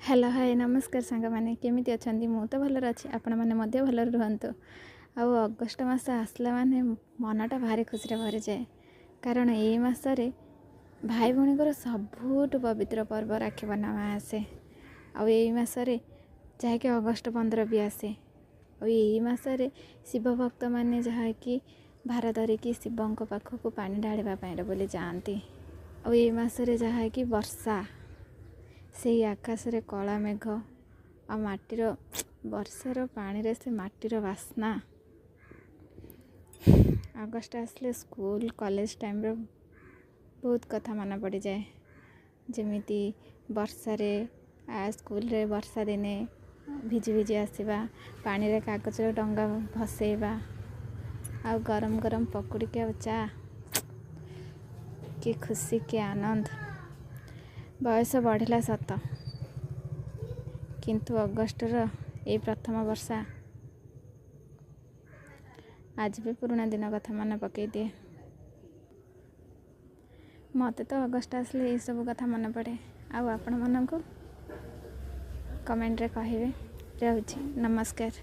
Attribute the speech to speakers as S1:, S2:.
S1: Hello hi नमस्कार सांग मैंने केमिति अछंती मु तो भलर अच्छी आपण मैंने मध्य भलर रुहतु आउ अगस्ट मास आसला माने मनटा भारी खुशी भरी जाए कारण ये मासरे भाई भौणी सबुठ पवित्र पर्व राखी बन्नावा आसे आई मसरे जहाँकि अगस्ट 15 भी आसे आसरे शिव भक्त मैंने जहाँकि भार धरिकी शिवों पाखक पानी ढाड़ा बोली जाती आसरे जहाँकि वर्षा से आकाश रे कला मेघ आ माटीर वर्षार पानी रे से माटीर बास्ना अगस्ट आसले स्कूल कॉलेज टाइम रे बहुत कथा मन पड़ जाए जमीती वर्षा रे स्कूल रे वर्षा दिने भिजी भिजी आसवा पानी रे कागज डंगा भसेवा आ गरम गरम पकुड़ी के चा कि खुशी कि आनंद बयस बढ़ला सत किंतु अगस्टर ये प्रथम वर्षा आज भी पुराना दिन कथा मन पकई दिए मत तो अगस्ट आसले ये सब कथा मन पड़े आपण मन को कमेंट रे कहिबे रहउछि नमस्कार।